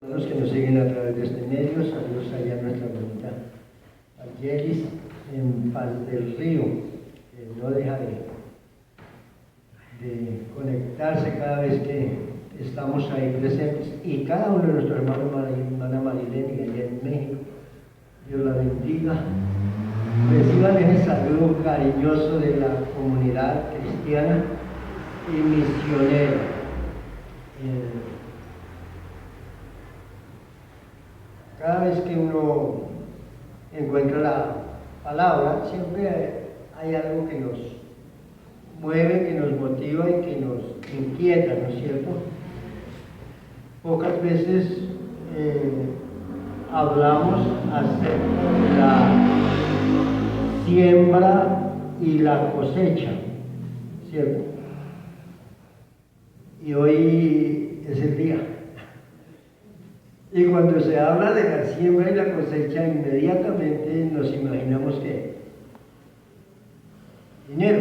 Los que nos siguen a través de este medio, saludos allá a nuestra hermanita Argelis en Paz del Río, que no deja de conectarse cada vez que estamos ahí presentes, y cada uno de nuestros hermanos, hermana Marilene, allá en México. Dios la bendiga. Reciban ese saludo cariñoso de la comunidad cristiana y misionera. Cada vez que uno encuentra la palabra, siempre hay algo que nos mueve, que nos motiva y que nos inquieta, ¿no es cierto? Pocas veces hablamos acerca de la siembra y la cosecha, ¿cierto? Y hoy es el día. Y cuando se habla de la siembra y la cosecha, inmediatamente nos imaginamos que dinero,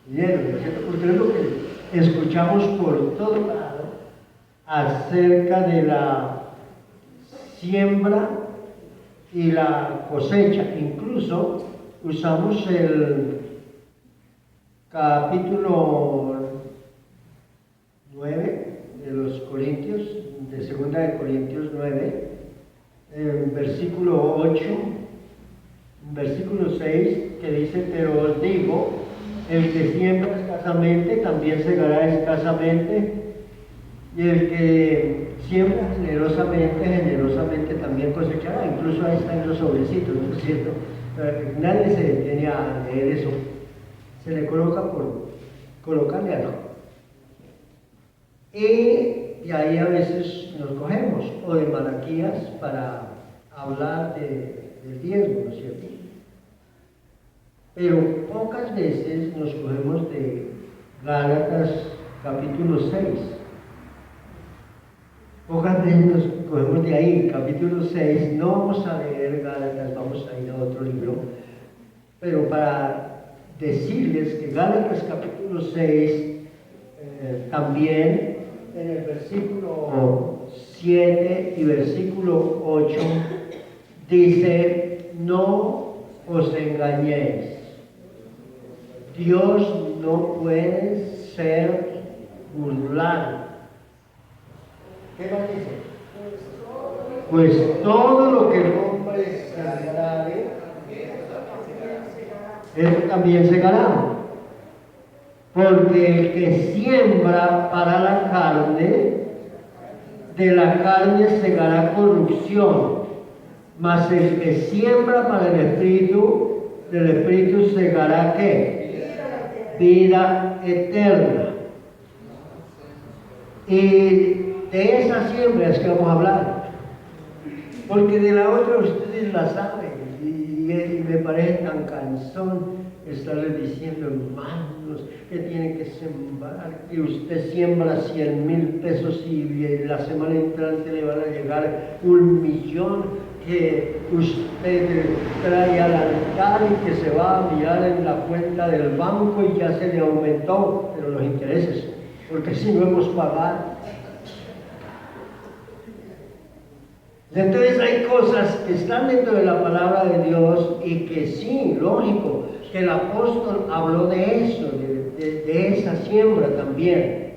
¿no es cierto? Porque es lo que escuchamos por todo lado acerca de la siembra y la cosecha. Incluso usamos el capítulo 9 de los Corintios, de 2 de Corintios 9, versículo 8, versículo 6, que dice: pero os digo, el que siembra escasamente también segará escasamente, y el que siembra generosamente, generosamente también cosechará. Incluso ahí están los sobrecitos, ¿no es cierto? Nadie se detiene a leer eso, se le coloca por colocarle algo. Y ahí a veces nos cogemos, o de Malaquías para hablar del diezmo, ¿no es cierto? Pero pocas veces nos cogemos de Gálatas capítulo 6. Pocas veces nos cogemos de ahí, capítulo 6. No vamos a leer Gálatas, vamos a ir a otro libro. Pero para decirles que Gálatas capítulo 6 también en el versículo 7 y versículo 8 dice: no os engañéis, Dios no puede ser burlado. ¿Qué más dice? Pues todo lo que el hombre sembrare, él también segará. Porque el que siembra para la carne, de la carne segará corrupción, mas el que siembra para el Espíritu, del Espíritu segará ¿qué? Vida eterna. Y de esa siembra es que vamos a hablar, porque de la otra ustedes la saben, y me parece tan cansón estarles diciendo, hermanos, que tienen que sembrar, que usted siembra 100,000 pesos y la semana entrante le van a llegar 1,000,000, que usted trae al altar y que se va a mirar en la cuenta del banco y ya se le aumentó, pero los intereses, porque si no hemos pagado. Entonces hay cosas que están dentro de la palabra de Dios y que sí, lógico, que el apóstol habló de eso, de esa siembra también.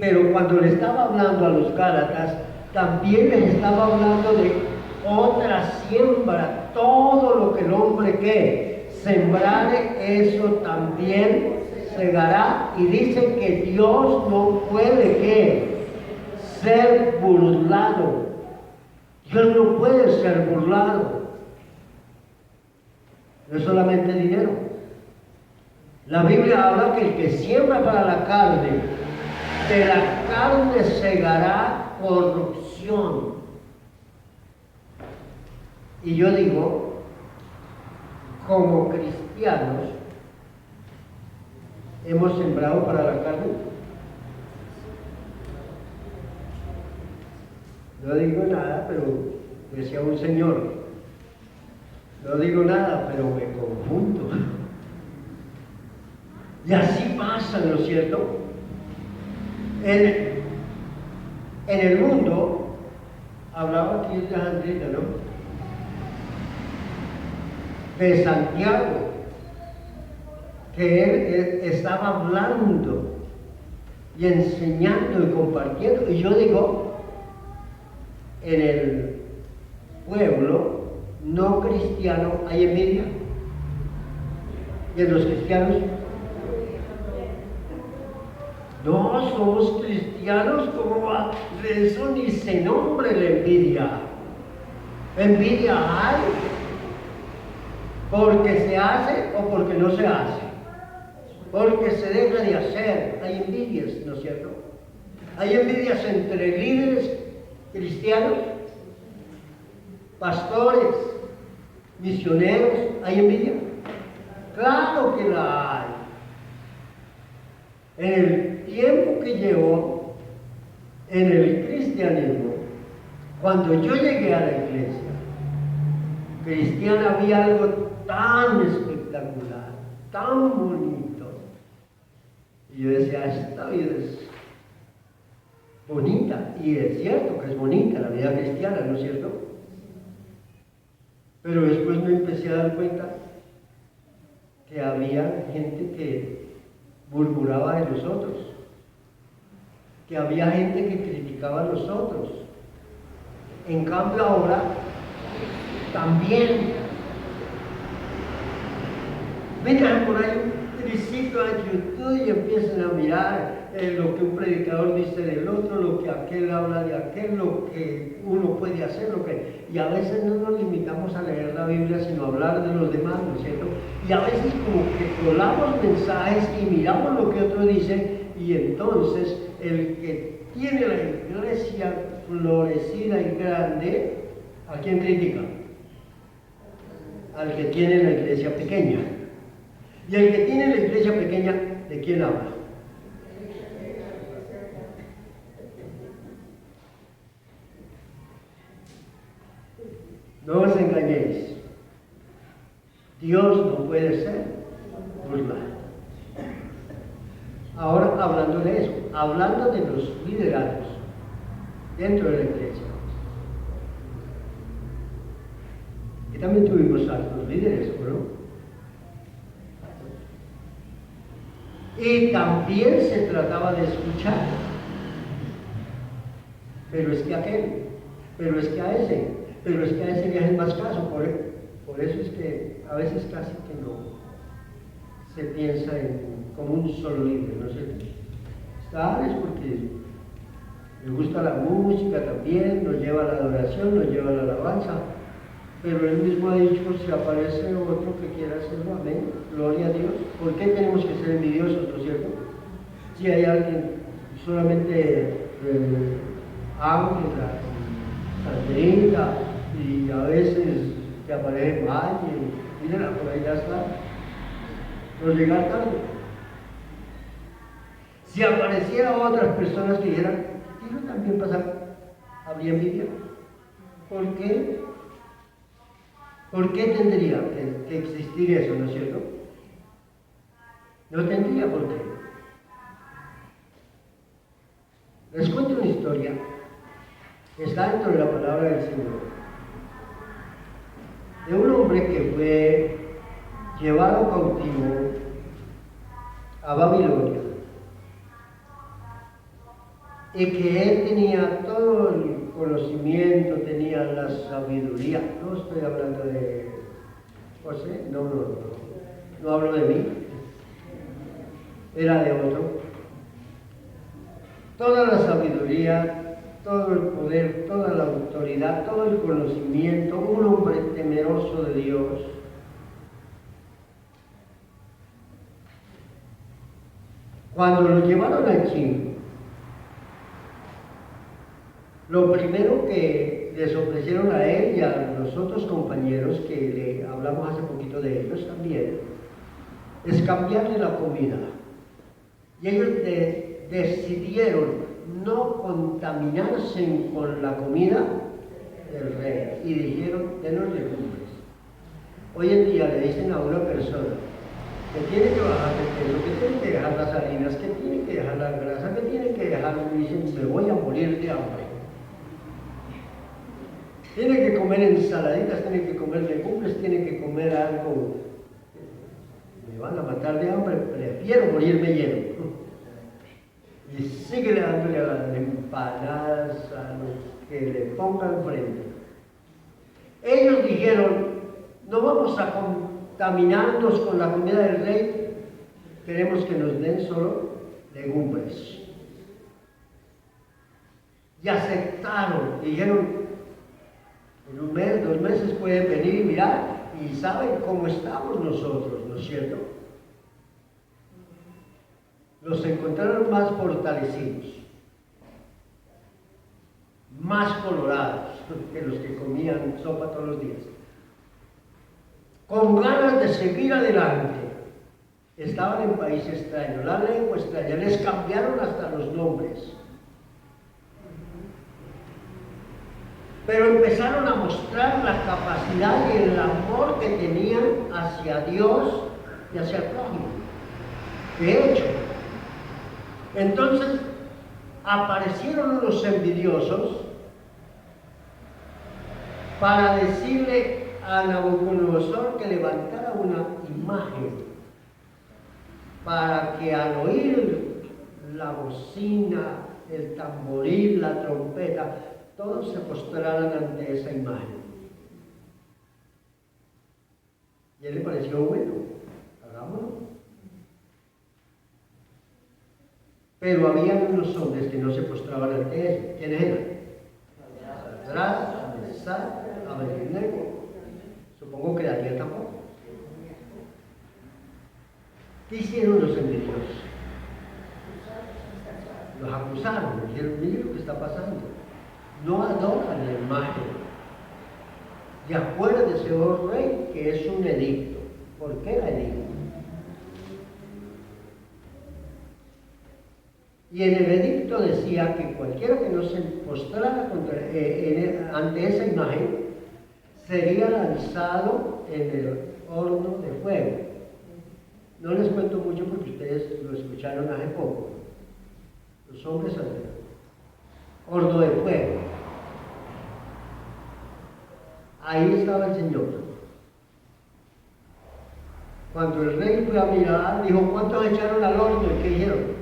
Pero cuando le estaba hablando a los Gálatas, también les estaba hablando de otra siembra. Todo lo que el hombre que sembrare, eso también segará. Y dice que Dios no puede ser burlado. Dios no puede ser burlado. No es solamente dinero. La Biblia habla que el que siembra para la carne, de la carne segará corrupción. Y yo digo, como cristianos, ¿hemos sembrado para la carne? No digo nada, pero decía un señor, no digo nada, pero me confundo. Y así pasa, ¿no es cierto? En el mundo, hablaba aquí de Andrés, ¿no? De Santiago, que él estaba hablando y enseñando y compartiendo. Y yo digo, en el pueblo no cristiano hay envidia. Y en los cristianos, no somos cristianos, ¿cómo va? De eso ni se nombra la envidia. Envidia hay porque se hace o porque no se hace, porque se deja de hacer. Hay envidias, ¿no es cierto? Hay envidias entre líderes cristianos, pastores, misioneros. ¿Hay envidia? Claro que la hay. En el tiempo que llevo en el cristianismo, cuando yo llegué a la iglesia cristiana, había algo tan espectacular, tan bonito. Y yo decía, esta vida es bonita, y es cierto que es bonita la vida cristiana, ¿no es cierto? Pero después me empecé a dar cuenta que había gente que murmuraba de los otros, que había gente que criticaba a los otros. En cambio ahora también vengan por ahí un triciclo a YouTube y empiezan a mirar lo que un predicador dice del otro, lo que aquel habla de aquel, lo que uno puede hacer, y a veces no nos limitamos a leer la Biblia, sino a hablar de los demás, ¿no es cierto? Y a veces como que colamos mensajes y miramos lo que otro dice, y entonces el que tiene la iglesia florecida y grande, ¿a quién critica? Al que tiene la iglesia pequeña. Y el que tiene la iglesia pequeña, ¿de quién habla? No os engañéis. Dios no puede ser burlado. Ahora, hablando de eso, hablando de los liderados dentro de la iglesia. Y también tuvimos altos líderes, ¿no? Y también se trataba de escuchar. Pero es que aquel, pero es que a ese, pero es que a ese le hacen más caso. Por eso es que a veces casi que no se piensa como un solo líder, ¿no es cierto? Está, es porque le gusta la música también, nos lleva a la adoración, nos lleva a la alabanza. Pero él mismo ha dicho, si aparece otro que quiera hacerlo, amén, gloria a Dios. ¿Por qué tenemos que ser envidiosos, no es cierto? Si hay alguien solamente Ángela, Sandrita, y a veces que aparece mal, y mírenla, por ahí ya está, nos llega tarde. Si apareciera otras personas que dijeran, quiero también pasar, habría envidia. ¿Por qué? ¿Por qué tendría que existir eso, no es cierto? No tendría por qué. Les cuento una historia. Está dentro de la palabra del Señor. De un hombre que fue llevado cautivo a Babilonia. Y que él tenía todo el conocimiento, tenía la sabiduría. No estoy hablando de José, no hablo de mí, era de otro. Toda la sabiduría, todo el poder, toda la autoridad, todo el conocimiento, un hombre temeroso de Dios. Cuando lo llevaron allí, lo primero que les ofrecieron a él y a los otros compañeros, que le hablamos hace poquito de ellos también, es cambiarle la comida. Y ellos decidieron no contaminarse con la comida del rey y dijeron, denos legumbres. Hoy en día le dicen a una persona que tiene que bajar de peso, que tiene que dejar las harinas, que tiene que dejar la grasa, que tiene que dejar, y dicen, me voy a morir de hambre. Tiene que comer ensaladitas, tiene que comer legumbres, tiene que comer algo. Me van a matar de hambre, prefiero morirme lleno. Y sigue dándole a las empanadas, a lo que le pongan frente. Ellos dijeron, no vamos a contaminarnos con la comida del rey, queremos que nos den solo legumbres. Y aceptaron, dijeron, en un mes, 2 meses pueden venir y mirar y saben cómo estamos nosotros, ¿no es cierto? Los encontraron más fortalecidos, más colorados que los que comían sopa todos los días, con ganas de seguir adelante. Estaban en país extraño, la lengua extraña, les cambiaron hasta los nombres. Pero empezaron a mostrar la capacidad y el amor que tenían hacia Dios y hacia el prójimo. De hecho, entonces aparecieron unos envidiosos para decirle a Nabucodonosor que levantara una imagen para que al oír la bocina, el tamboril, la trompeta, todos se postraran ante esa imagen. Y a él le pareció bueno, hagámoslo. Pero había unos hombres que no se postraban ante eso. ¿Quiénes eran? Sadrach, Mesach, Abednego. Supongo que Daniel tampoco. ¿Qué hicieron los envidiosos? Los acusaron, dijeron, mire lo que está pasando. No adoran la imagen. Y acuérdese, oh rey, que es un edicto. ¿Por qué el edicto? Y en el edicto decía que cualquiera que no se postrara ante esa imagen sería lanzado en el horno de fuego. No les cuento mucho porque ustedes lo escucharon hace poco. Los hombres al horno de fuego. Ahí estaba el Señor. Cuando el rey fue a mirar, dijo, ¿cuántos echaron al horno? ¿Y qué dijeron?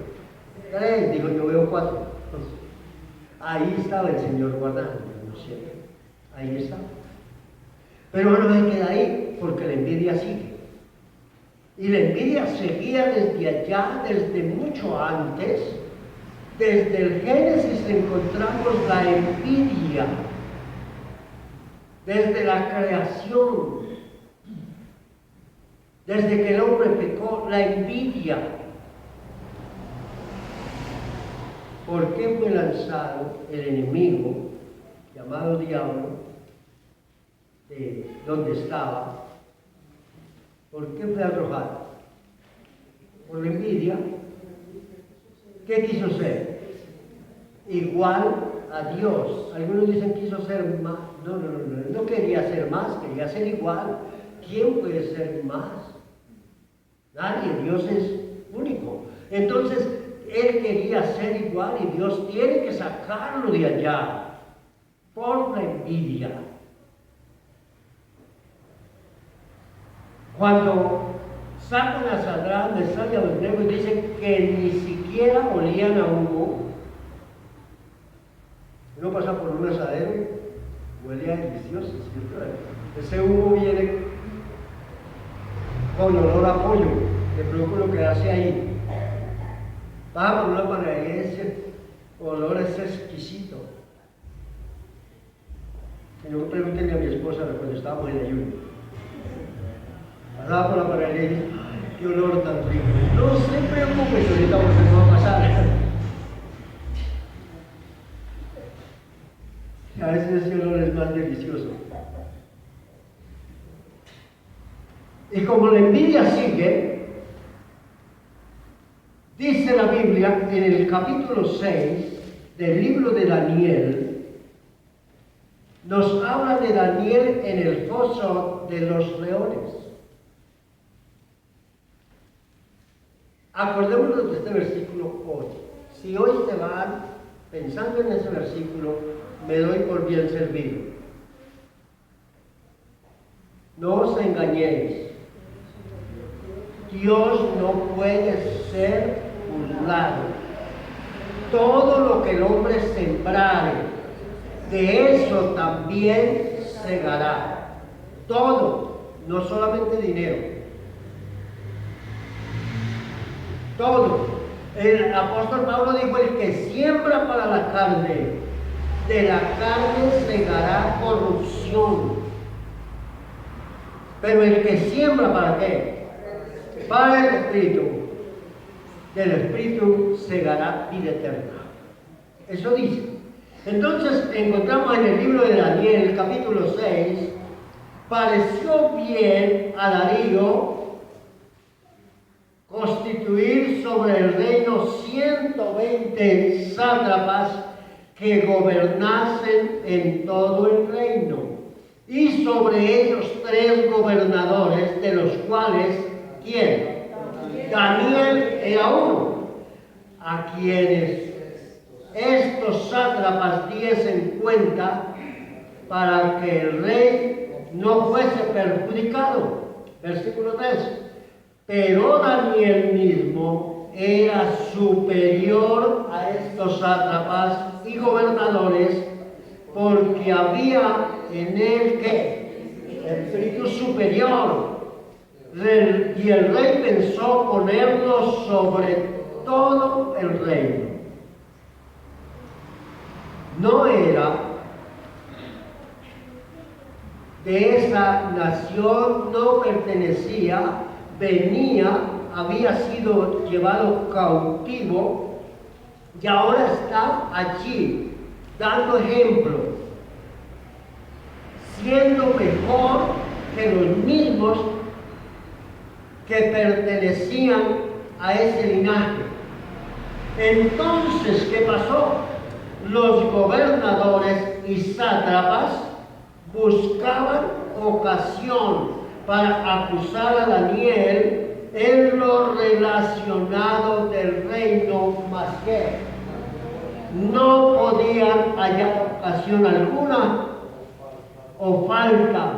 3, dijo, yo veo 4. Ahí estaba el Señor guardando, ¿no es cierto? Ahí está. Pero no se queda ahí, porque la envidia sigue. Y la envidia seguía desde allá, desde mucho antes. Desde el Génesis encontramos la envidia. Desde la creación. Desde que el hombre pecó, la envidia. ¿Por qué fue lanzado el enemigo, llamado diablo, de donde estaba? ¿Por qué fue arrojado? Por la envidia. ¿Qué quiso ser? Igual a Dios. Algunos dicen quiso ser más. No quería ser más, quería ser igual. ¿Quién puede ser más? Nadie, Dios es único. Entonces, él quería ser igual y Dios tiene que sacarlo de allá por la envidia. Cuando sacan a Sadrach, Mesach y Abednego y dicen que ni siquiera olían a humo, uno pasa por un asadero, huele a delicioso, ¿cierto? Ese humo viene con olor a pollo, de pronto lo que hace ahí. Baja por una panadería, ese olor es exquisito. Y luego pregúntenle a mi esposa cuando estábamos en ayuno. Pasaba por la panadería y dije, ¡ay, qué olor tan rico! No se preocupe, ahorita no va a pasar. Y a veces ese olor es más delicioso. Y como la envidia sigue, dice la Biblia en el capítulo 6 del libro de Daniel, nos habla de Daniel en el foso de los leones. Acordémonos de este versículo hoy. Si hoy se van pensando en ese versículo, me doy por bien servido. No os engañéis. Dios no puede ser burlado. Todo lo que el hombre sembrare, de eso también segará. Todo, no solamente dinero. Todo. El apóstol Pablo dijo: el que siembra para la carne, de la carne segará corrupción. Pero el que siembra, ¿para qué? Para el Espíritu, del Espíritu segará vida eterna. Eso dice. Entonces encontramos en el libro de Daniel, capítulo 6, pareció bien a Darío constituir sobre el reino 120 sátrapas que gobernasen en todo el reino, y sobre ellos 3 gobernadores, de los cuales, ¿quién? Daniel era uno, a quienes estos sátrapas diesen cuenta para que el rey no fuese perjudicado. Versículo 3. Pero Daniel mismo era superior a estos sátrapas y gobernadores, porque había en él, ¿qué? Espíritu superior. Y el rey pensó ponerlo sobre todo el reino. No era de esa nación, no pertenecía, venía, había sido llevado cautivo y ahora está allí dando ejemplo, siendo mejor que los mismos que pertenecían a ese linaje. Entonces, ¿qué pasó? Los gobernadores y sátrapas buscaban ocasión para acusar a Daniel en lo relacionado del reino, mas que no podían hallar ocasión alguna o falta,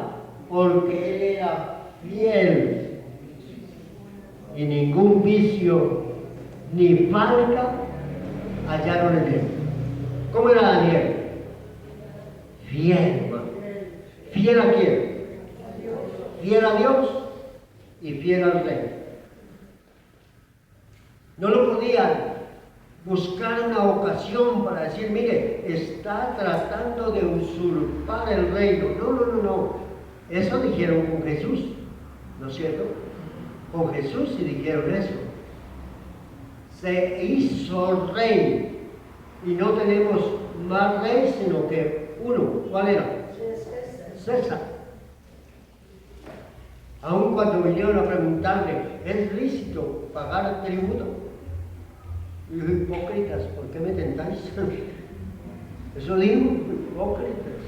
porque él era fiel y ningún vicio ni falta hallaron en él. ¿Cómo era Daniel? Fiel, hermano. ¿Fiel a quién? Fiel a Dios y fiel al rey. No lo podían buscar una ocasión para decir: mire, está tratando de usurpar el reino. No. Eso dijeron con Jesús, ¿no es cierto? Con Jesús sí dijeron eso. Se hizo rey. Y no tenemos más rey sino que uno. ¿Cuál era? César. Aun cuando vinieron a preguntarle: ¿es lícito pagar tributo? Y dijo: hipócritas, ¿por qué me tentáis? Eso dijo: hipócritas.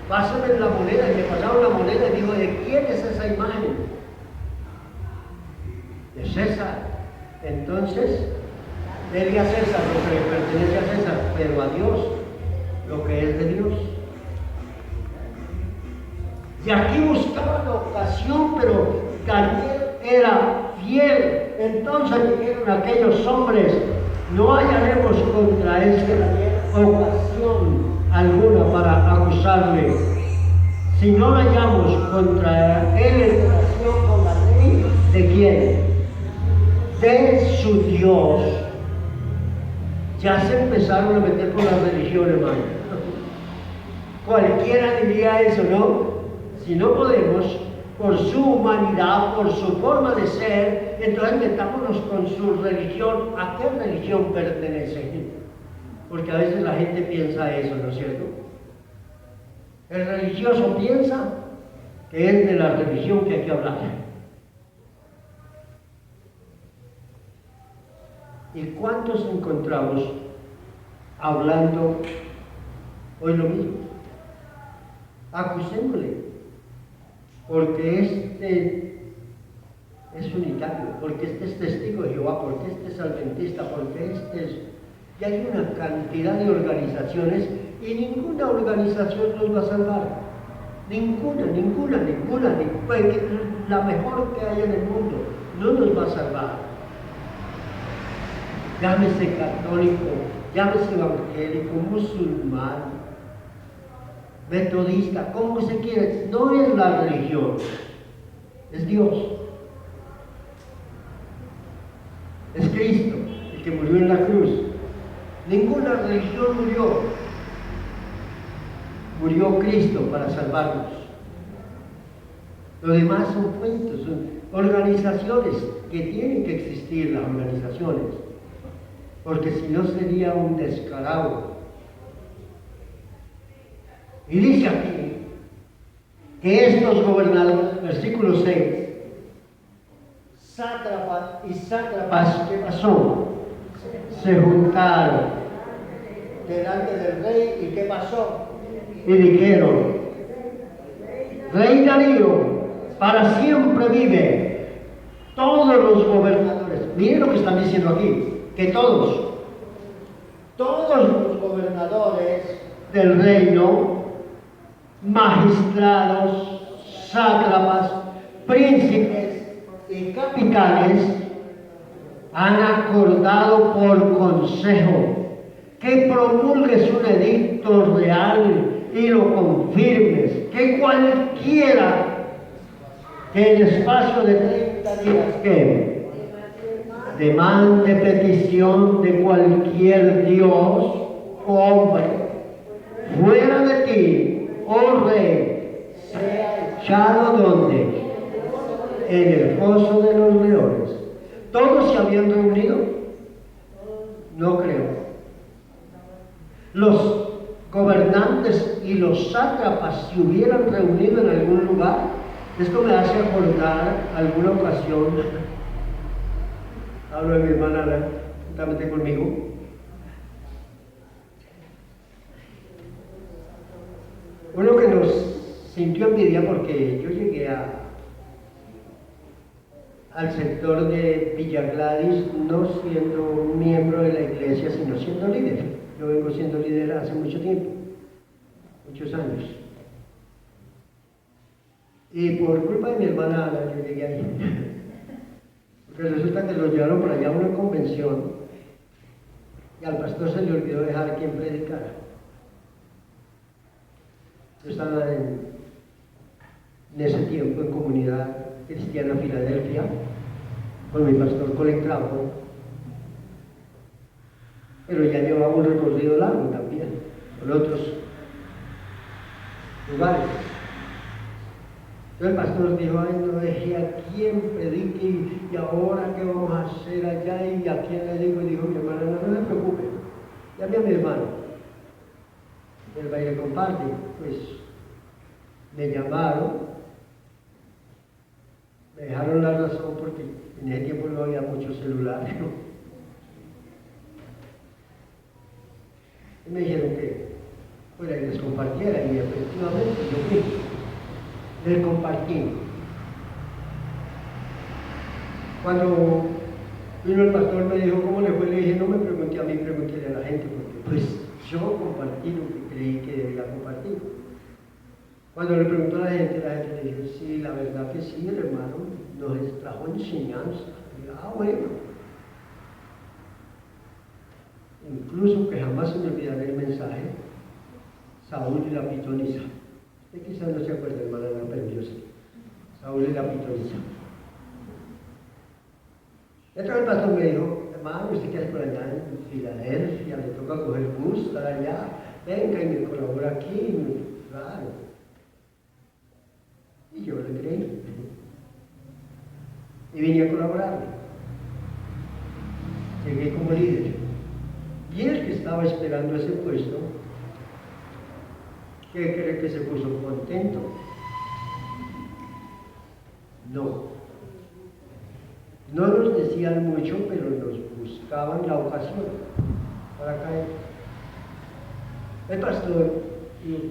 Pásame la moneda. Y le pasaron la moneda y dijo: ¿de quién es esa imagen? De César. Entonces, denle a César lo que le pertenece a César, pero a Dios lo que es de Dios. Y aquí buscaban la ocasión, pero Daniel era fiel. Entonces dijeron aquellos hombres: no hallaremos contra este Daniel ocasión alguna para acusarle. Si no la hallamos contra él en relación con la ley, ¿de quién? De su Dios. Ya se empezaron a meter con la religión, hermano. Cualquiera diría eso, ¿no? Si no podemos, por su humanidad, por su forma de ser, entonces metámonos con su religión. ¿A qué religión pertenece? Porque a veces la gente piensa eso, ¿no es cierto? El religioso piensa que es de la religión que hay que hablar. ¿Y cuántos encontramos hablando hoy lo mismo? Acusémosle, porque este es unitario, porque este es testigo de Jehová, porque este es adventista, porque este es... Y hay una cantidad de organizaciones y ninguna organización nos va a salvar. Ninguna, la mejor que hay en el mundo, no nos va a salvar. Llámese católico, llámese evangélico, musulmán, metodista, como se quiere, no es la religión, es Dios. Es Cristo, el que murió en la cruz. Ninguna religión murió. Murió Cristo para salvarnos. Lo demás son cuentos, son organizaciones que tienen que existir, las organizaciones, porque si no sería un descarado. Y dice aquí que estos gobernadores, versículo 6, sátrapas y sátrapas, ¿qué pasó? Se juntaron delante del rey, ¿y qué pasó? Y dijeron: Rey Darío, para siempre vive. Todos los gobernadores, miren lo que están diciendo aquí, que todos los gobernadores del reino, magistrados, sátrapas, príncipes y capitanes han acordado por consejo que promulgues un edicto real y lo confirmes, que cualquiera que en espacio de 30 días que demande petición de cualquier dios o hombre fuera de ti, oh rey, sea echado donde, en el foso de los leones. ¿Todos se habían reunido? No creo. Los gobernantes y los sátrapas se hubieran reunido en algún lugar. Esto me hace acordar alguna ocasión, hablo de mi hermana Ana, juntamente conmigo, uno que nos sintió envidia porque yo llegué al sector de Villa Gladys no siendo un miembro de la iglesia, sino siendo líder. Yo vengo siendo líder hace mucho tiempo, muchos años. Y por culpa de mi hermana Ana, yo llegué ahí. Porque resulta que lo llevaron por allá a una convención y al pastor se le olvidó dejar quien predicara. Yo estaba en ese tiempo en Comunidad Cristiana Filadelfia con mi pastor Colin Crawford, pero ya llevaba un recorrido largo también con otros lugares. Entonces el pastor dijo: ay, no dejé a quién predique, y ahora qué vamos a hacer allá, y a quién le digo. Y dijo mi hermana: no se preocupe, llame a mi hermano, él va y le comparte. Pues me llamaron, me dejaron la razón porque en ese tiempo no había muchos celulares, ¿no? Y me dijeron que fuera y les compartiera, y efectivamente yo fui. Les compartí. Cuando vino el pastor me dijo cómo le fue, le dije: no me pregunte a mí, pregúntele a la gente, porque pues yo compartí lo que creí que debía compartir. Cuando le preguntó a la gente le dijo: sí, la verdad que sí, el hermano nos trajo enseñanza. Y yo: ah, bueno. Incluso que jamás se me olvidará el mensaje: Saúl y la pitonisa. Usted quizás no se acuerda, hermana, pero yo sí. Saúl y la pitonisa. Entonces el pastor me dijo: hermano, usted que es por allá en Filadelfia, le toca coger bus para allá, venga y me colabora aquí, claro. Y yo le creí. Y vine a colaborar. Llegué como líder. Y el que estaba esperando ese puesto, ¿qué cree que se puso contento? No. No nos decían mucho, pero nos buscaban la ocasión para caer. El pastor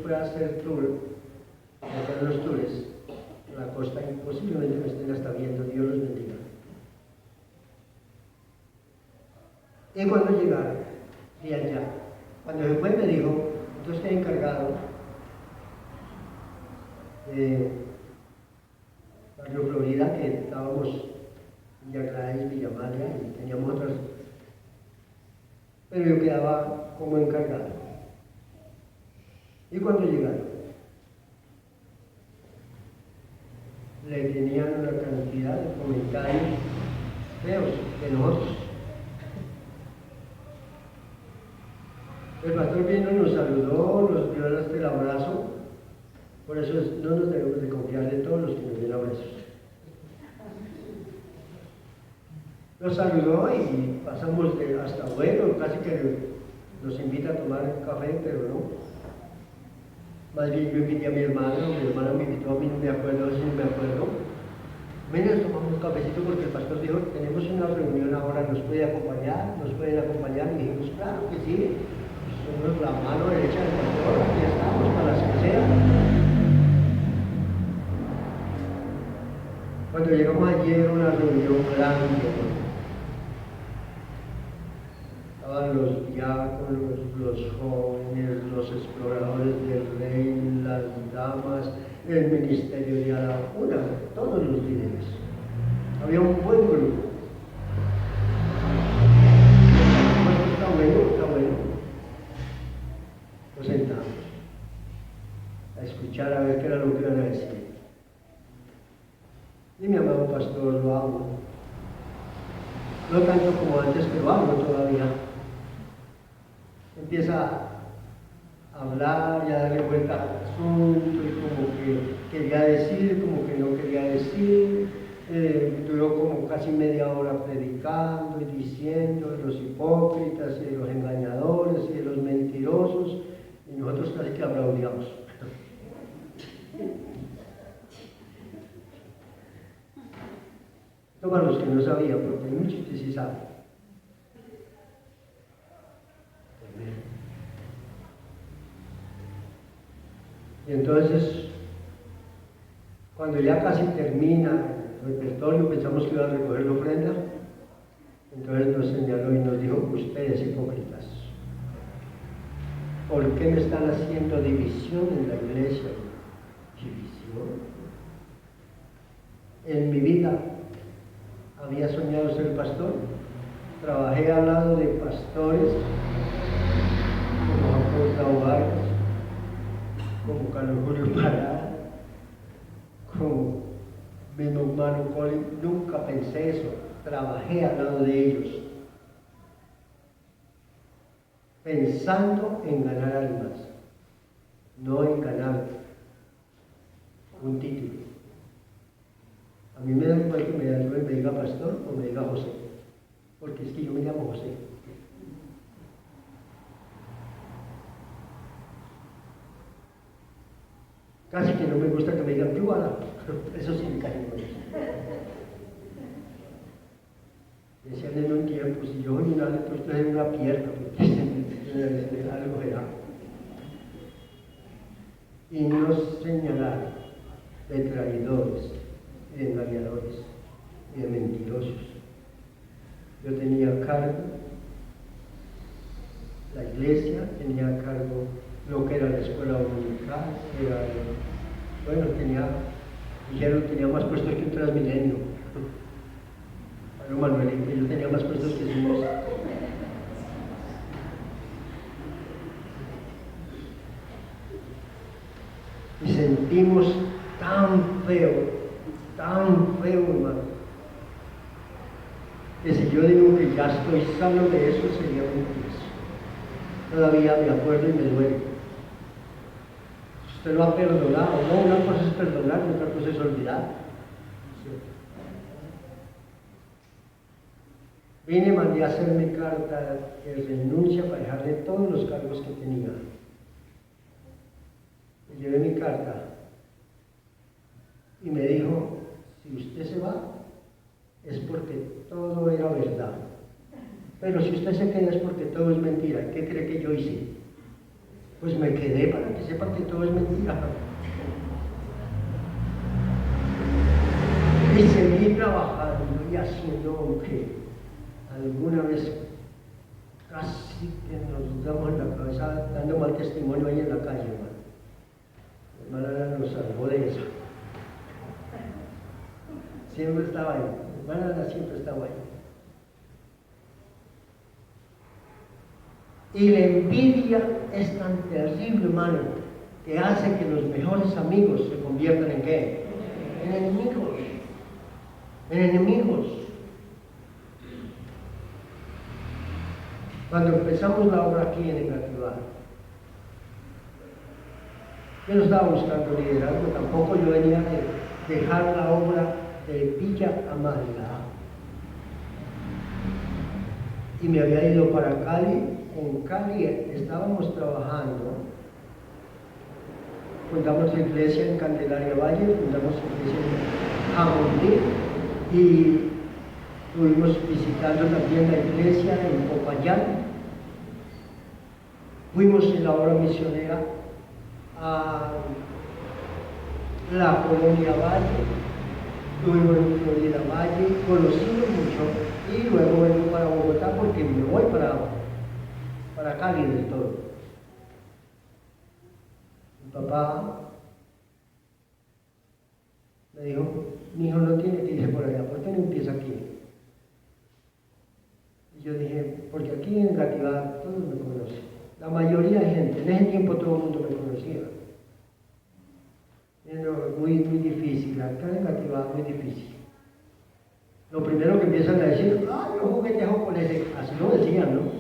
fue a hacer tour, a hacer los tours en la costa, y posiblemente me estén hasta viendo, Dios los bendiga. Y cuando llegaron de allá, cuando se fue me dijo: entonces te he encargado Barrio Florida, que estábamos en Villa Gladys, Villa María, y teníamos otras, pero yo quedaba como encargado. Y cuando llegaron, le tenían una cantidad de comentarios feos de nosotros. El pastor vino, nos saludó, nos dio el abrazo. Por eso no nos debemos de confiar de todos los que nos den abrazos. Nos saludó y pasamos hasta bueno, casi que nos invita a tomar café, pero no. Más bien yo invité a mi hermana me invitó a mí, no me acuerdo si no me acuerdo. Menos tomamos un cafecito porque el pastor dijo, tenemos una reunión ahora, ¿nos pueden acompañar? Y dijimos, claro que sí, somos la mano derecha del pastor, aquí estamos para las que sea. Cuando llegamos allí era una reunión grande, estaban los diáconos, los jóvenes, los exploradores del rey, las damas, el ministerio de Araguna, todos los líderes. Había un buen grupo. Pues está bueno. Nos sentamos a escuchar a ver qué era lo que iban a decir. Y mi amado pastor lo amo. No tanto como antes, pero amo todavía. Empieza a hablar y a darle vuelta al asunto y como que quería decir, como que no quería decir. Duró como casi media hora predicando y diciendo de los hipócritas y de los engañadores y de los mentirosos, y nosotros casi que aplaudiamos. Esto para los que no sabían, porque hay muchos que sí saben. Y entonces, cuando ya casi termina el repertorio, pensamos que iba a recoger la ofrenda, entonces nos señaló y nos dijo, ustedes hipócritas, ¿por qué me están haciendo división en la iglesia? ¿División? En mi vida había soñado ser pastor, trabajé al lado de pastores como Jacobo Vargas, como Carlos Julio Parada, como mi hermano Colin, nunca pensé eso, trabajé al lado de ellos, pensando en ganar almas, no en ganar un título. A mí me da igual que me diga pastor o me diga José, porque es que yo me llamo José. Casi que no me gusta que me digan Yuala, eso sí me cae mal. Decían en un tiempo, si yo soy un alto, usted es una pierna, porque algo era. Y nos señalaron de traidores, de engañadores y de mentirosos. Yo tenía a cargo la iglesia, tenía a cargo lo que era la escuela dominical, tenía más puestos que un Transmilenio. Pablo Manuelito, yo tenía más puestos que su voz. Y sentimos tan feo, hermano, que si yo digo que ya estoy sano de eso, sería mentira. Todavía me acuerdo y me duele. Usted lo ha perdonado, no, una cosa es perdonar y otra cosa es olvidar. Vine y mandé a hacer mi carta de renuncia para dejarle todos los cargos que tenía. Y llevé mi carta y me dijo, si usted se va, es porque todo era verdad. Pero si usted se queda es porque todo es mentira. ¿Qué cree que yo hice? Pues me quedé para que sepan que todo es mentira. Y seguí trabajando y haciendo, aunque alguna vez casi que nos damos en la cabeza dando mal testimonio ahí en la calle, hermano. Mi hermana Ana nos salvó de eso. Siempre estaba ahí. Mi hermana Ana siempre estaba ahí. Y la envidia es tan terrible, hermano, que hace que los mejores amigos se conviertan en ¿qué? En enemigos. En enemigos. Cuando empezamos la obra aquí en Engativá, yo no estaba buscando liderazgo, tampoco yo venía de dejar la obra de Villa Amarga. Y me había ido para Cali. En Cali estábamos trabajando, fundamos iglesia en Candelaria Valle, fundamos iglesia en Jamondí y estuvimos visitando también la iglesia en Popayán. Fuimos en la obra misionera a la colonia Valle, estuvimos en Florida Valle, conocimos mucho y luego vengo para Bogotá porque me voy para Cali del todo. Mi papá me dijo, mi hijo no tiene que irse por allá, ¿por qué no empieza aquí? Y yo dije, porque aquí en Engativá todos me conocen, la mayoría de gente, en ese tiempo todo el mundo me conocía. Pero muy difícil, acá en Engativá es muy difícil. Lo primero que empiezan a decir, yo juguetejo con ese, así lo decían, ¿no?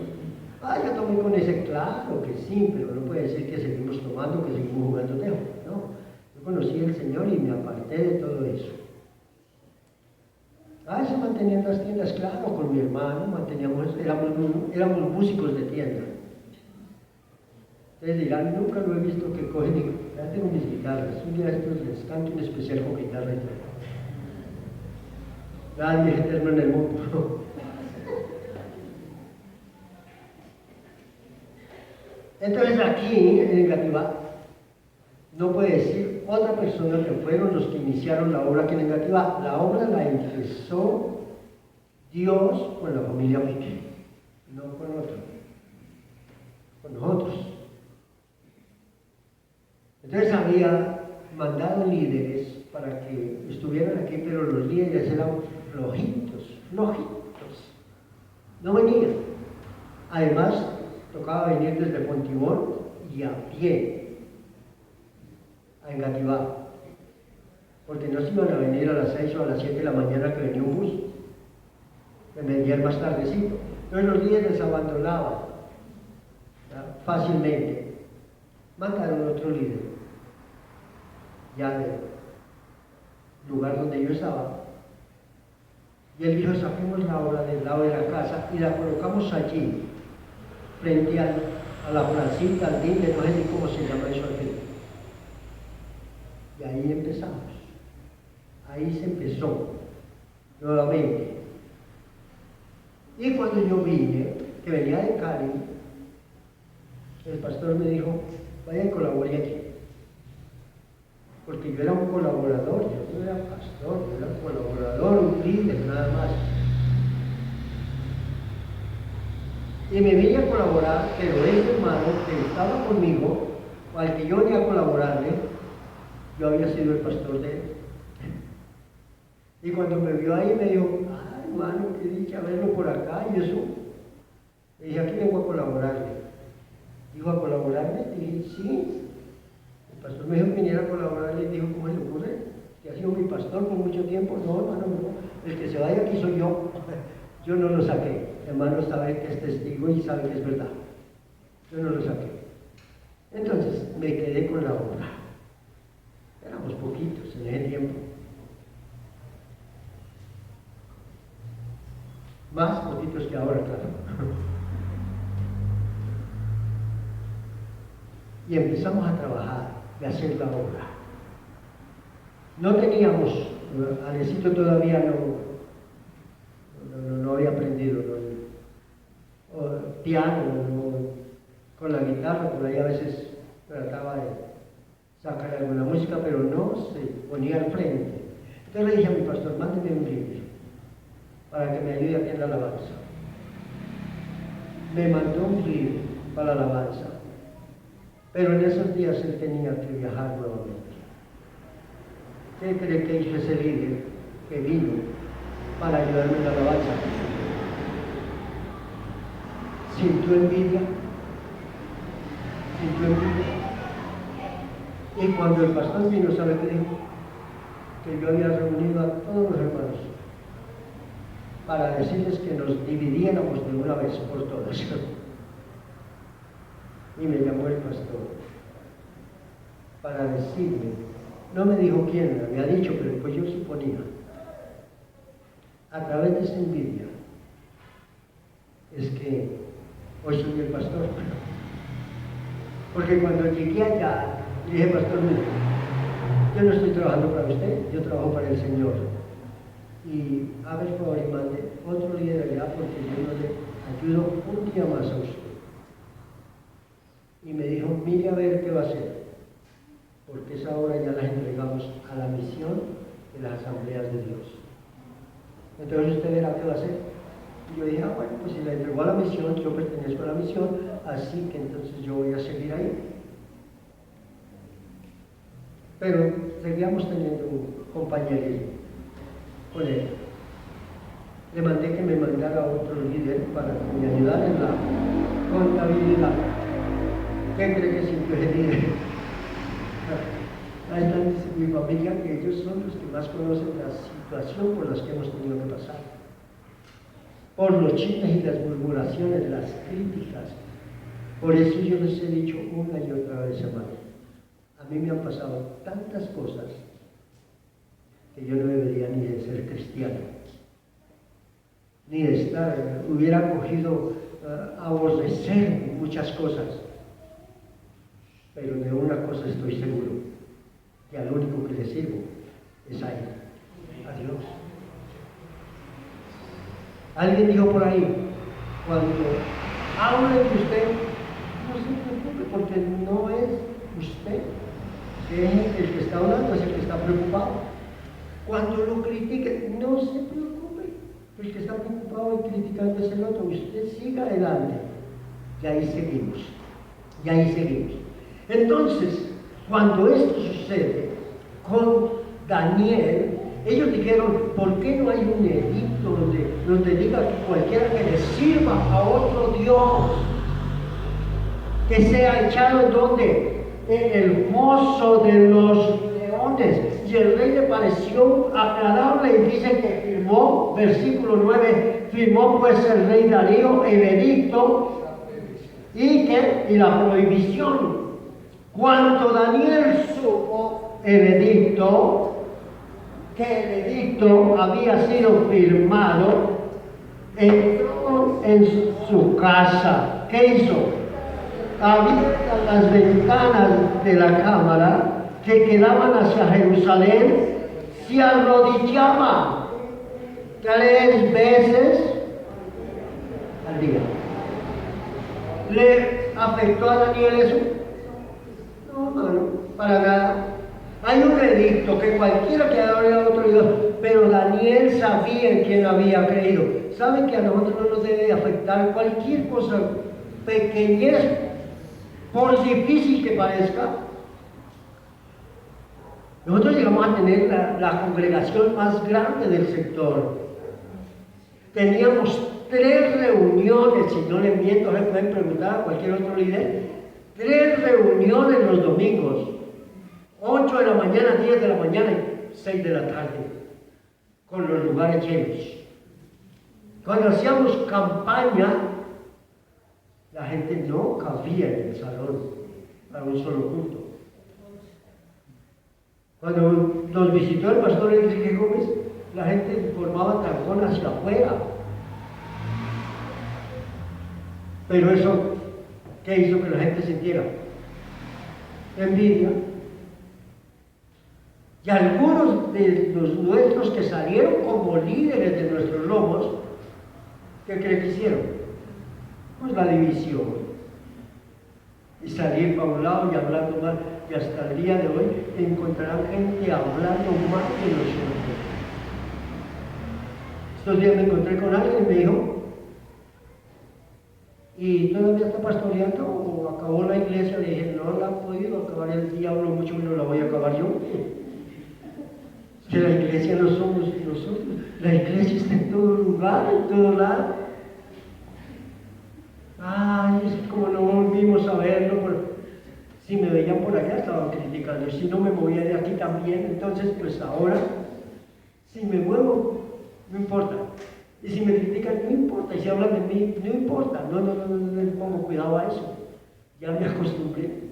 Yo tomé con ese, claro que sí, pero no puede decir que seguimos tomando, que seguimos jugando tejo. No, yo conocí al Señor y me aparté de todo eso. Se mantenían las tiendas, claro, con mi hermano, éramos músicos de tienda. Ustedes dirán, nunca lo he visto que cogen y ya tengo mis guitarras, un día estos les canto un especial con guitarra y todo. Nadie es eterno en el mundo. Entonces aquí en Engativá no puede decir otra persona que fueron los que iniciaron la obra aquí en Engativá. La obra la empezó Dios con la familia Miquel, no con otro, con nosotros. Entonces había mandado líderes para que estuvieran aquí, pero los líderes eran flojitos, no venían. Además, tocaba venir desde Fontibón y a pie a Engativá, porque no se iban a venir a las 6 o a las 7 de la mañana que venía un bus, que venían más tardecito. Entonces los líderes abandonaban fácilmente. Mandaron otro líder, ya del lugar donde yo estaba, y él dijo, saquemos la obra del lado de la casa y la colocamos allí, frente a la placita, al dile, no sé ni cómo se llama eso aquí. Y ahí empezamos. Ahí se empezó nuevamente. Y cuando yo vine, que venía de Cali, el pastor me dijo, vaya y colabore aquí. Porque yo era un colaborador, yo no era pastor, yo era un colaborador, un líder, nada más. Y me vine a colaborar, pero ese hermano que estaba conmigo, al que yo venía a colaborarle, yo había sido el pastor de él. Y cuando me vio ahí me dijo, hermano, qué dicha verlo por acá y eso. Le dije, aquí vengo a colaborarle. Dijo, ¿a colaborarle? Dije, sí. El pastor me dijo que viniera a colaborarle y dijo, ¿cómo se le ocurre? Que ha sido mi pastor por mucho tiempo. No, hermano, no. El que se vaya aquí soy yo. Yo no lo saqué. Hermano sabe que es testigo y sabe que es verdad. Yo no lo saqué. Entonces me quedé con la obra. Éramos poquitos en ese tiempo. Más poquitos que ahora, claro. Y empezamos a trabajar y a hacer la obra. No teníamos, Alecito todavía no había aprendido piano, con la guitarra, por ahí a veces trataba de sacar alguna música, pero no se ponía al frente. Entonces le dije a mi pastor, mándeme un libro para que me ayude aquí en la alabanza. Me mandó un libro para la alabanza. Pero en esos días él tenía que viajar nuevamente. ¿Qué cree que hizo ese líder que vino para ayudarme en la alabanza? Sintió envidia. Y cuando el pastor vino, ¿sabe qué dijo? Que yo había reunido a todos los hermanos para decirles que nos dividiéramos de una vez por todas. Y me llamó el pastor para decirme, no me dijo quién, me había dicho, pero pues yo suponía, a través de esa envidia, es que hoy soy el pastor. Porque cuando llegué allá, le dije, pastor, mire, yo no estoy trabajando para usted, yo trabajo para el Señor. Y a ver, por favor, y mande otro líder allá porque yo no le ayudo un día más a usted. Y me dijo, mire a ver qué va a hacer, porque esa hora ya las entregamos a la misión de las asambleas de Dios. Entonces usted verá qué va a hacer. Y yo dije, bueno, pues si la entregó a la misión, yo pertenezco a la misión, así que entonces yo voy a seguir ahí. Pero seguíamos teniendo un compañerismo con él. Le mandé que me mandara a otro líder para que me ayudara en la contabilidad. ¿Qué cree que sintió ese líder? Hay tantos en mi familia que ellos son los que más conocen la situación por las que hemos tenido que pasar. Por los chismes y las murmuraciones, las críticas. Por eso yo les he dicho una y otra vez, hermano, a mí me han pasado tantas cosas que yo no debería ni de ser cristiano, ni de estar, hubiera cogido aborrecer muchas cosas. Pero de una cosa estoy seguro, que al único que le sirvo es a Él, a Dios. Alguien dijo por ahí, cuando habla de usted, no se preocupe porque no es usted, es el que está hablando, es el que está preocupado. Cuando lo critique, no se preocupe, el que está preocupado y criticando es el otro, usted siga adelante. Y ahí seguimos, y ahí seguimos. Entonces, cuando esto sucede con Daniel, ellos dijeron, ¿por qué no hay un edicto donde diga que cualquiera que le sirva a otro Dios, que sea echado en donde? En el foso de los leones? Y el rey le pareció agradable y dice que firmó, versículo 9, firmó pues el rey Darío el edicto y la prohibición. Cuando Daniel supo el edicto, que el edicto había sido firmado, entró en su casa. ¿Qué hizo? Abiertas las ventanas de la cámara que quedaban hacia Jerusalén, se arrodillaba 3 veces al día. ¿Le afectó a Daniel eso? No, hermano, para nada. Hay un edicto que cualquiera que adore a otro Dios, pero Daniel sabía en quién había creído. ¿Saben que a nosotros no nos debe afectar cualquier cosa, pequeñez, por difícil que parezca? Nosotros llegamos a tener la congregación más grande del sector. Teníamos 3 reuniones, si no le miento, le pueden preguntar a cualquier otro líder, 3 reuniones los domingos, 8 de la mañana, 10 de la mañana y 6 de la tarde, con los lugares llenos. Cuando hacíamos campaña, la gente no cabía en el salón para un solo culto. Cuando nos visitó el pastor Enrique Gómez, la gente formaba tancón hacia afuera. Pero eso, ¿qué hizo que la gente sintiera? Envidia. Y algunos de los nuestros que salieron como líderes de nuestros lomos, ¿qué creen que hicieron? Pues la división. Y salir para un lado y hablando mal. Y hasta el día de hoy encontrarán gente hablando mal de nosotros. Estos días me encontré con alguien y me dijo, ¿y todavía está pastoreando o acabó la iglesia? Le dije, no la ha podido acabar el diablo, mucho menos la voy a acabar yo. Que la iglesia no somos nosotros, la iglesia está en todo lugar, en todo lado. Ay, es como no volvimos a verlo, pero si me veían por allá estaban criticando, y si no me movía de aquí también, entonces pues ahora, si me muevo, no importa. Y si me critican, no importa, y si hablan de mí, no importa, no le pongo cuidado a eso, ya me acostumbré.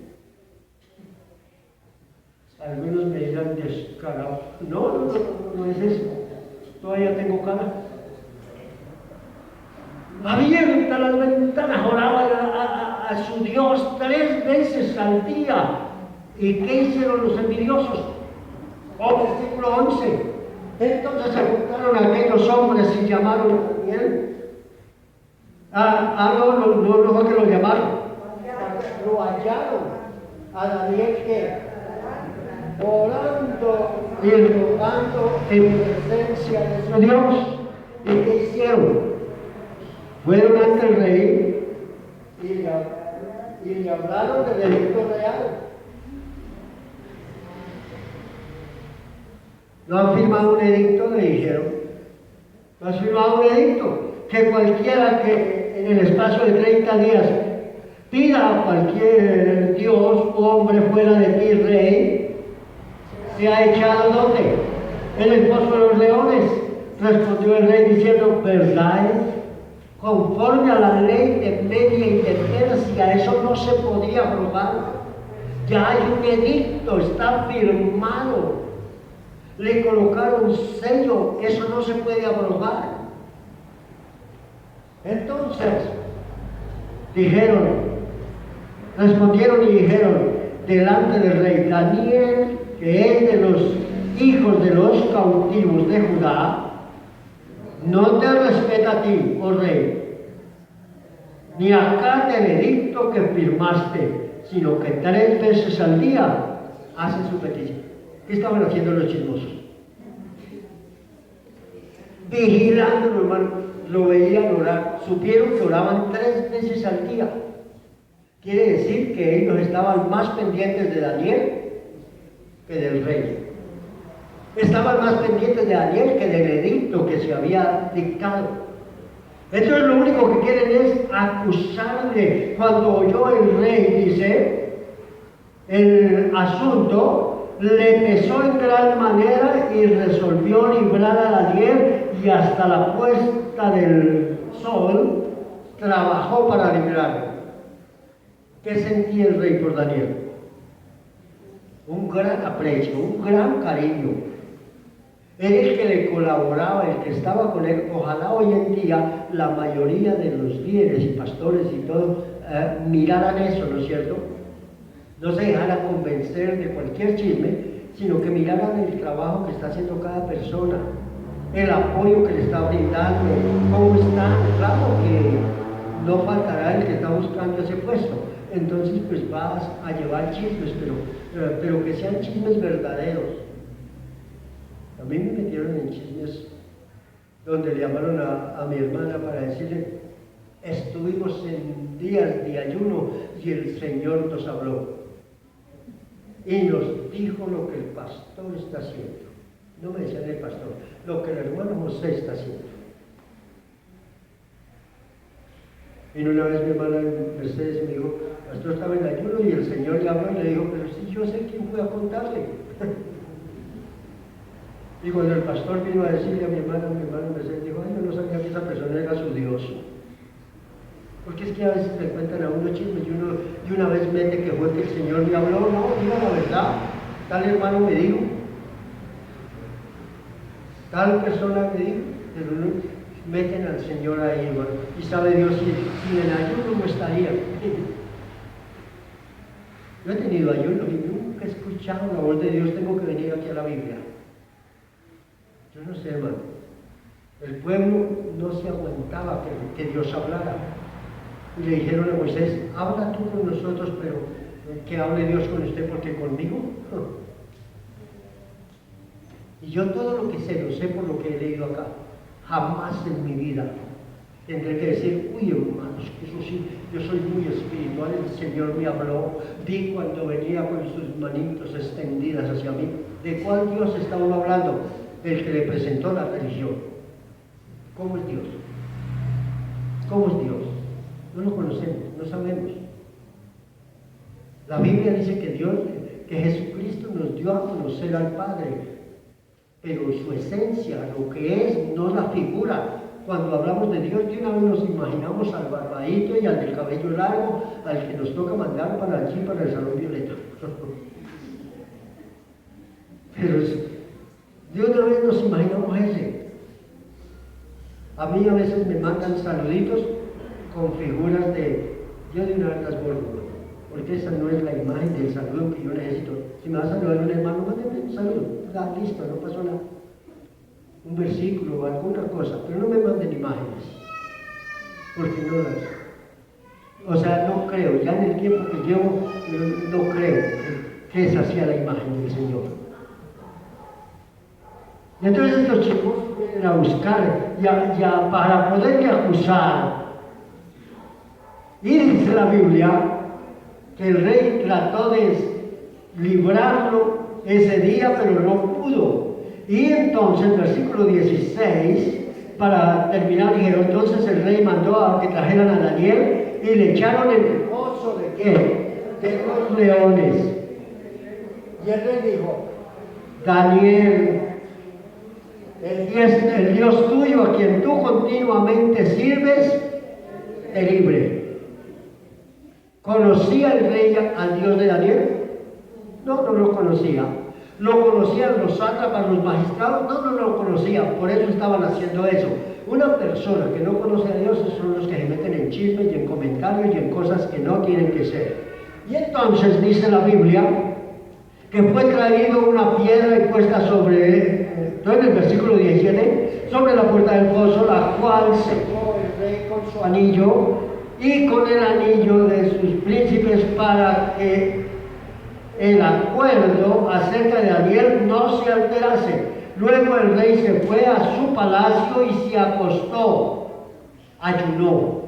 Algunos me dirán descarado, no es eso, todavía tengo cara. Abierta las ventanas, oraba a su Dios 3 veces al día. ¿Y qué hicieron los envidiosos? Versículo 11. Entonces se juntaron aquellos hombres y llamaron a Daniel. No fue que lo llamaron. Lo hallaron a Daniel que orando y rogando en presencia de su Dios. ¿Y qué hicieron? Fueron ante el rey y le hablaron del edicto real. ¿No han firmado un edicto? Le dijeron. ¿No has firmado un edicto? Que cualquiera que en el espacio de 30 días pida a cualquier dios o hombre fuera de ti, rey, se ha echado ¿dónde? En el pozo de los leones. Respondió el rey diciendo, ¿verdad es? Conforme a la ley de Media y de Persia, eso no se podía aprobar. Ya hay un edicto, está firmado. Le colocaron un sello, eso no se puede aprobar. Entonces, respondieron y dijeron delante del rey, Daniel, que es de los hijos de los cautivos de Judá, no te respeta a ti, oh rey, ni acata el edicto que firmaste, sino que 3 veces al día hace su petición. ¿Qué estaban haciendo los chismosos? Vigilándolo, hermano. Lo veían orar. Supieron que oraban 3 veces al día. Quiere decir que ellos estaban más pendientes de Daniel que del rey. Estaban más pendientes de Daniel que del edicto que se había dictado. Entonces lo único que quieren es acusarle. Cuando oyó el rey, dice, el asunto, le pesó en gran manera y resolvió librar a Daniel, y hasta la puesta del sol trabajó para librarlo. ¿Qué sentía el rey por Daniel? Un gran aprecio, un gran cariño. Era el que le colaboraba, el que estaba con él. Ojalá hoy en día la mayoría de los líderes y pastores y todo miraran eso, ¿no es cierto? No se dejaran convencer de cualquier chisme, sino que miraran el trabajo que está haciendo cada persona, el apoyo que le está brindando, cómo está. Claro que no faltará el que está buscando ese puesto, entonces pues vas a llevar chismes, pero que sean chismes verdaderos. A mí me metieron en chismes donde le llamaron a mi hermana para decirle, estuvimos en días de ayuno y el Señor nos habló y nos dijo lo que el pastor está haciendo. No me decían el pastor, lo que el hermano José está haciendo. Y una vez mi hermana Mercedes me dijo, el pastor estaba en ayuno y el Señor le habló y le dijo, pero si yo sé quién fue a contarle. Y cuando el pastor vino a decirle a mi hermano Mercedes, dijo, ay, yo no sabía que esa persona era su Dios. Porque es que a veces le cuentan a uno chismes y una vez mete que fue que el Señor le habló. No, diga la verdad, tal hermano me dijo, tal persona me dijo, pero no meten al Señor ahí, hermano. Y sabe Dios si en ayuno no estaría. Yo he tenido ayuno y nunca he escuchado la voz de Dios, tengo que venir aquí a la Biblia. Yo no sé, hermano. El pueblo no se aguantaba que Dios hablara. Y le dijeron a Moisés, habla tú con nosotros, pero que hable Dios con usted, porque conmigo no. Y yo todo lo que sé, lo sé por lo que he leído acá. Jamás en mi vida tendré que decir, uy, hermanos, que eso sí, yo soy muy espiritual, el Señor me habló, vi cuando venía con sus manitos extendidas hacia mí. ¿De cuál Dios está uno hablando? El que le presentó la religión. ¿Cómo es Dios? ¿Cómo es Dios? No lo conocemos, no sabemos. La Biblia dice que Jesucristo nos dio a conocer al Padre, pero su esencia, lo que es, no la figura. Cuando hablamos de Dios, de una vez nos imaginamos al barbadito y al del cabello largo, al que nos toca mandar para allí, para el Salón Violeta. Pero de una vez nos imaginamos ese. A mí a veces me mandan saluditos con figuras yo de una vez las borro, porque esa no es la imagen del saludo que yo necesito. Si me va a saludar un hermano, mándeme un saludo. Listo, no pasó nada. Un versículo o alguna cosa, pero no me manden imágenes, porque no creo, ya en el tiempo que llevo, no creo que esa sea la imagen del Señor. Y entonces estos chicos vienen a buscar, ya para poderle acusar. Y dice la Biblia que el rey trató de librarlo ese día, pero no pudo. Y entonces, versículo 16, para terminar, dijeron, entonces el rey mandó a que trajeran a Daniel y le echaron en el pozo de ¿qué? De los leones. Y el rey dijo, Daniel, el Dios tuyo a quien tú continuamente sirves, te libre. ¿Conocía el rey al Dios de Daniel? No, no lo conocía. ¿Lo conocían los sátrapas, los magistrados? No lo conocían, por eso estaban haciendo eso. Una persona que no conoce a Dios son los que se meten en chismes y en comentarios y en cosas que no tienen que ser. Y entonces dice la Biblia que fue traído una piedra y puesta sobre, en el versículo 17, sobre la puerta del foso, la cual secó el rey con su anillo y con el anillo de sus príncipes para que el acuerdo acerca de Daniel no se alterase. Luego el rey se fue a su palacio y se acostó, ayunó.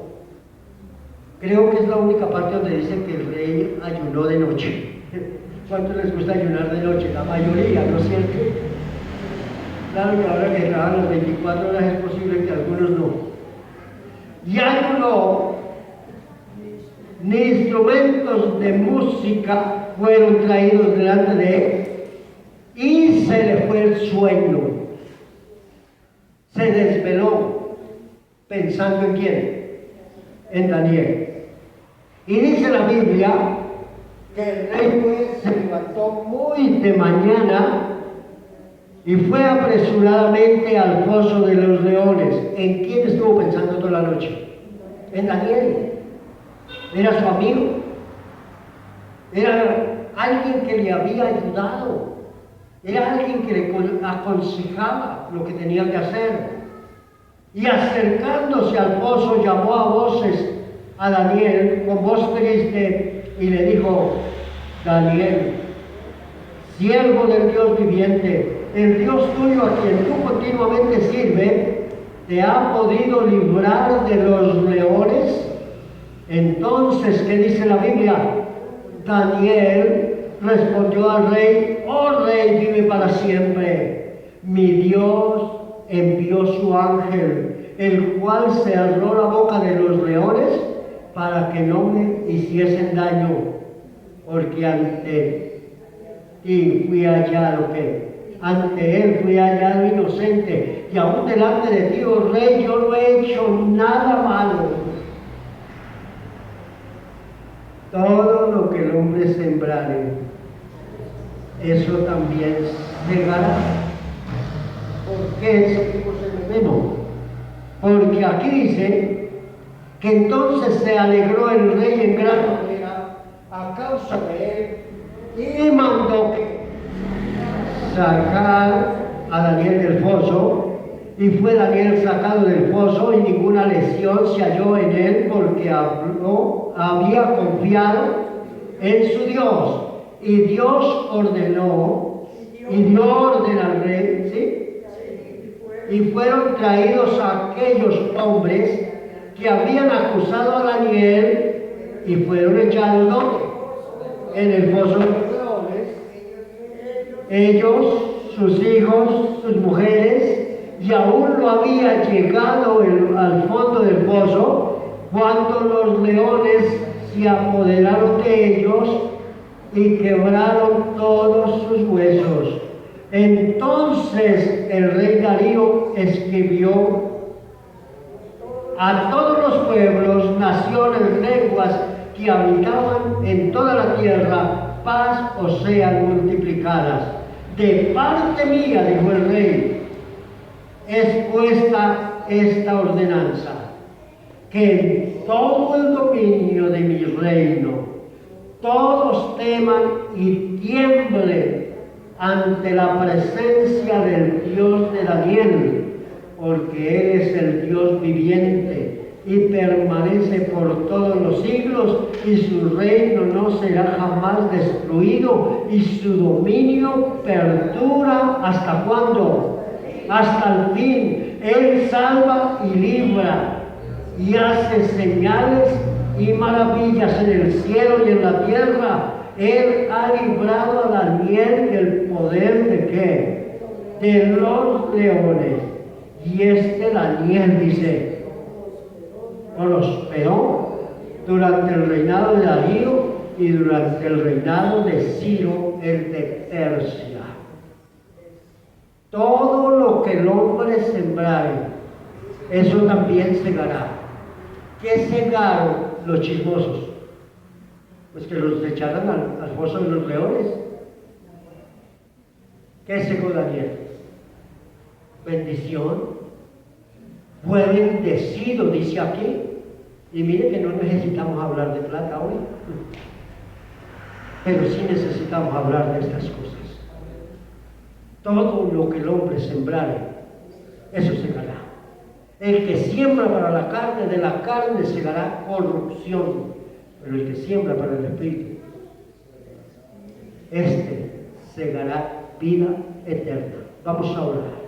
Creo que es la única parte donde dice que el rey ayunó de noche. ¿Cuántos les gusta ayunar de noche? La mayoría, ¿no es cierto? Claro que ahora que trabajan las 24 horas es posible que algunos no. Y ayunó, ni instrumentos de música fueron traídos delante de él, y se le fue el sueño. Se desveló pensando en quién, en Daniel. Y dice la Biblia que el rey se levantó muy de mañana y fue apresuradamente al foso de los leones. ¿En quién estuvo pensando toda la noche? En Daniel. Era su amigo. Era alguien que le había ayudado. Era alguien que le aconsejaba lo que tenía que hacer. Y acercándose al pozo llamó a voces a Daniel con voz triste y le dijo: Daniel, siervo del Dios viviente, el Dios tuyo a quien tú continuamente sirves, ¿te ha podido librar de los leones? Entonces, ¿qué dice la Biblia? Daniel respondió al rey: oh rey, vive para siempre. Mi Dios envió su ángel, el cual cerró la boca de los leones para que no me hiciesen daño, porque ante él fui hallado inocente, y aún delante de ti, oh rey, yo no he hecho nada malo. Todo lo que el hombre sembrare, eso también segará. ¿Por qué seguimos en el memo? Porque aquí dice que entonces se alegró el rey en gran manera a causa de él, y mandó sacar a Daniel del foso. Y fue Daniel sacado del foso, y ninguna lesión se halló en él, porque había confiado en su Dios. Y Dios ordenó, y dio orden al rey, ¿sí? Y fueron traídos aquellos hombres que habían acusado a Daniel y fueron echados ¿dónde? En el foso de los leones. Ellos, sus hijos, sus mujeres, y aún no había llegado al fondo del pozo cuando los leones se apoderaron de ellos y quebraron todos sus huesos. Entonces el rey Darío escribió a todos los pueblos, naciones, lenguas que habitaban en toda la tierra, paz os sean multiplicadas. De parte mía, dijo el rey, es puesta esta ordenanza, que en todo el dominio de mi reino todos teman y tiemblen ante la presencia del Dios de Daniel, porque Él es el Dios viviente y permanece por todos los siglos, y su reino no será jamás destruido, y su dominio perdura ¿hasta cuándo? Hasta el fin. Él salva y libra, y hace señales y maravillas en el cielo y en la tierra. Él ha librado a Daniel del poder de ¿qué? De los leones. Y Daniel dice, prosperó durante el reinado de Darío y durante el reinado de Ciro, el de Persia. Todo lo que el hombre sembrare, eso también segará. ¿Qué segaron los chismosos? Pues que los echaran al foso de los leones. ¿Qué segó Daniel? Bendición. Fue bendecido, dice aquí. Y mire que no necesitamos hablar de plata hoy, pero sí necesitamos hablar de estas cosas. Todo lo que el hombre sembrare, eso segará. El que siembra para la carne, de la carne segará corrupción, pero el que siembra para el espíritu, segará vida eterna. Vamos a orar.